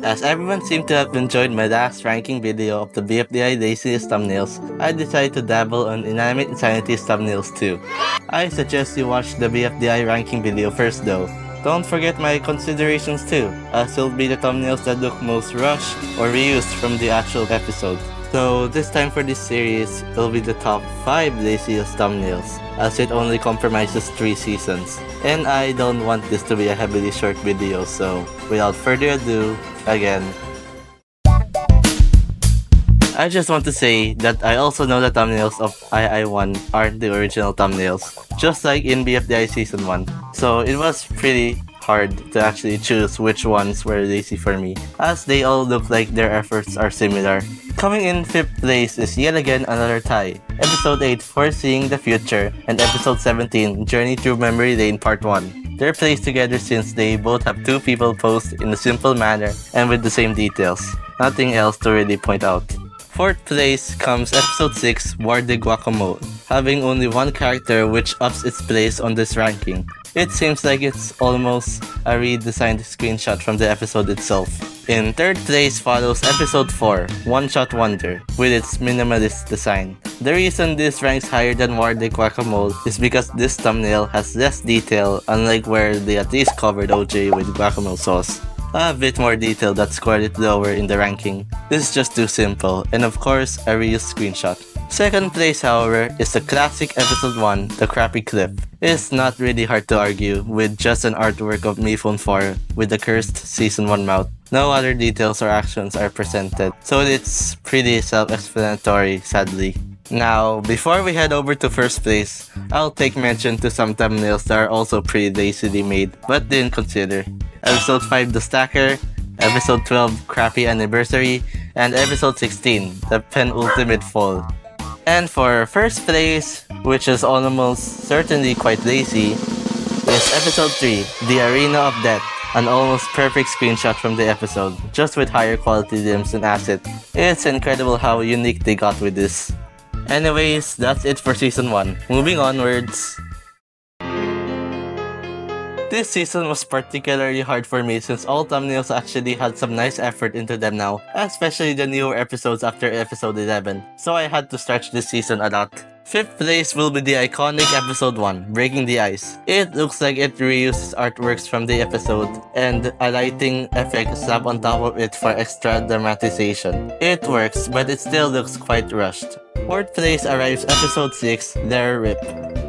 As everyone seemed to have enjoyed my last ranking video of the BFDI LAZIEST thumbnails, I decided to dabble on Inanimate Insanity's thumbnails too. I suggest you watch the BFDI ranking video first though. Don't forget my considerations too, as it'll be the thumbnails that look most rushed or reused from the actual episode. So this time for this series, it'll be the top 5 LAZIEST thumbnails, as it only comprises 3 seasons. And I don't want this to be a heavily short video, so without further ado, again, I just want to say that I also know the thumbnails of II1 aren't the original thumbnails, just like in BFDI Season 1. So it was pretty hard to actually choose which ones were lazy for me, as they all look like their efforts are similar. Coming in 5th place is yet again another tie, Episode 8 Foreseeing the Future and Episode 17 Journey Through Memory Lane Part 1. They're placed together since they both have two people posed in a simple manner and with the same details. Nothing else to really point out. 4th place comes Episode 6 War de Guacamole, having only one character which ups its place on this ranking. It seems like it's almost a redesigned screenshot from the episode itself. In 3rd place follows Episode 4, One Shot Wonder, with its minimalist design. The reason this ranks higher than War de Guacamole is because this thumbnail has less detail, unlike where they at least covered OJ with guacamole sauce. A bit more detail that scored it lower in the ranking. This is just too simple, and of course, a reused screenshot. 2nd place, however, is the classic Episode 1, The Crappy Cliff. It's not really hard to argue, with just an artwork of Mifune 4 with the cursed Season 1 mouth. No other details or actions are presented, so it's pretty self-explanatory, sadly. Now, before we head over to 1st place, I'll take mention to some thumbnails that are also pretty lazily made, but didn't consider. Episode 5 The Stacker, Episode 12 Crappy Anniversary, and Episode 16 The Penultimate Fall. And for 1st place, which is almost certainly quite lazy, is Episode 3 The Arena of Death, an almost perfect screenshot from the episode, just with higher quality limbs and assets. It's incredible how unique they got with this. Anyways, that's it for Season 1. Moving onwards. This season was particularly hard for me since all thumbnails actually had some nice effort into them now, especially the newer episodes after episode 11, so I had to stretch this season a lot. 5th place will be the iconic episode 1, Breaking the Ice. It looks like it reuses artworks from the episode and a lighting effect slapped on top of it for extra dramatization. It works, but it still looks quite rushed. 4th place arrives episode 6, Their Rip.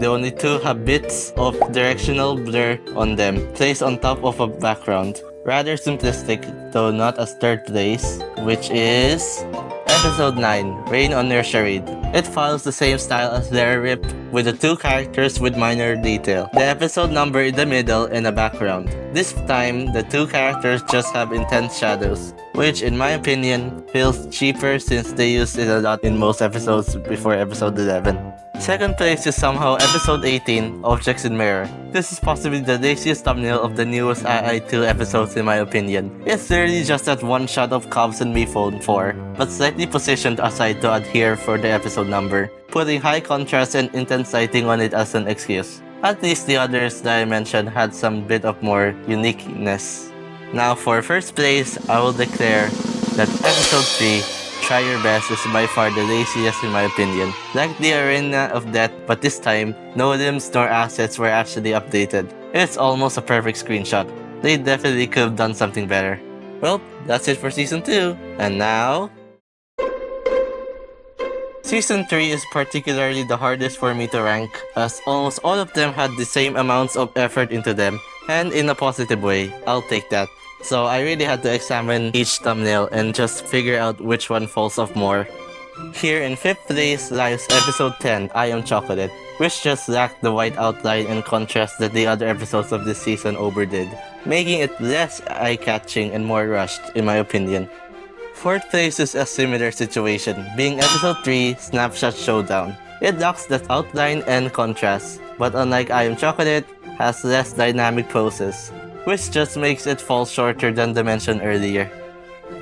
The only two have bits of directional blur on them, placed on top of a background. Rather simplistic, though not as 3rd place, which is Episode 9, Rain on Your Charade. It follows the same style as Their Rip, with the two characters with minor detail. The episode number in the middle and a background. This time, the two characters just have intense shadows, which in my opinion feels cheaper since they used it a lot in most episodes before episode 11. 2nd place is somehow episode 18, Objects in Mirror. This is possibly the laziest thumbnail of the newest II2 episodes in my opinion. It's literally just that one shot of Cobbs and Mifune 4, but slightly positioned aside to adhere for the episode number, putting high contrast and intense lighting on it as an excuse. At least the others that I mentioned had some bit of more uniqueness. Now for 1st place, I will declare that episode 3, Try Your Best, is by far the laziest in my opinion. Like the Arena of Death, but this time, no limbs nor assets were actually updated. It's almost a perfect screenshot. They definitely could have done something better. Well, that's it for Season 2. And now... Season 3 is particularly the hardest for me to rank, as almost all of them had the same amounts of effort into them, and in a positive way. I'll take that. So I really had to examine each thumbnail and just figure out which one falls off more. Here in 5th place lies episode 10, I Am Chocolate, which just lacked the white outline and contrast that the other episodes of this season overdid, making it less eye-catching and more rushed in my opinion. 4th place is a similar situation, being episode 3, Snapshot Showdown. It lacks that outline and contrast, but unlike I Am Chocolate, has less dynamic poses, which just makes it fall shorter than the mentioned earlier.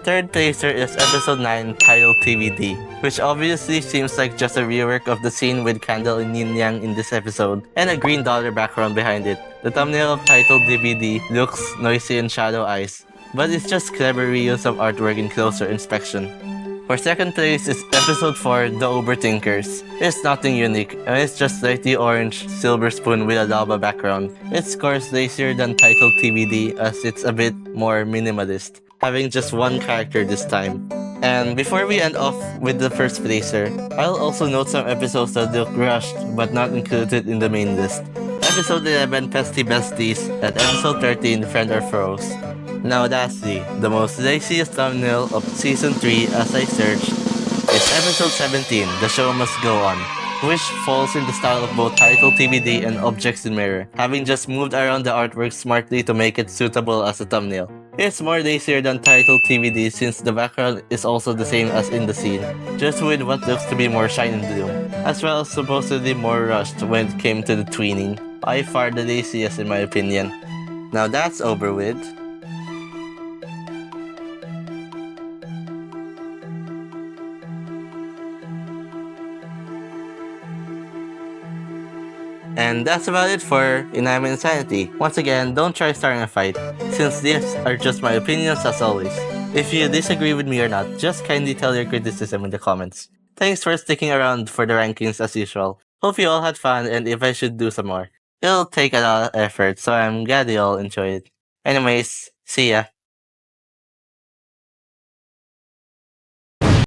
3rd placer is episode 9, titled TVD, which obviously seems like just a rework of the scene with Candle and Yin Yang in this episode, and a green dollar background behind it. The thumbnail of titled DVD looks noisy and shadow eyes, but it's just clever reuse of artwork in closer inspection. For second place is episode 4, The Overthinkers. It's nothing unique, and it's just like the orange silver spoon with a lava background. It scores lazier than titled TBD as it's a bit more minimalist, having just one character this time. And before we end off with the first placer, I'll also note some episodes that look rushed but not included in the main list. Episode 11, Pesty Besties, and Episode 13, Friend or Foes. Now lastly, the most laziest thumbnail of Season 3 as I searched is Episode 17, The Show Must Go On, which falls in the style of both title TBD and objects in mirror, having just moved around the artwork smartly to make it suitable as a thumbnail. It's more lazier than title TBD since the background is also the same as in the scene, just with what looks to be more shine and bloom, as well as supposedly more rushed when it came to the tweening. By far the laziest in my opinion. Now that's over with. And that's about it for Inanimate Insanity. Once again, don't try starting a fight, since these are just my opinions as always. If you disagree with me or not, just kindly tell your criticism in the comments. Thanks for sticking around for the rankings as usual. Hope you all had fun and if I should do some more. It'll take a lot of effort, so I'm glad you all enjoyed it. Anyways, see ya.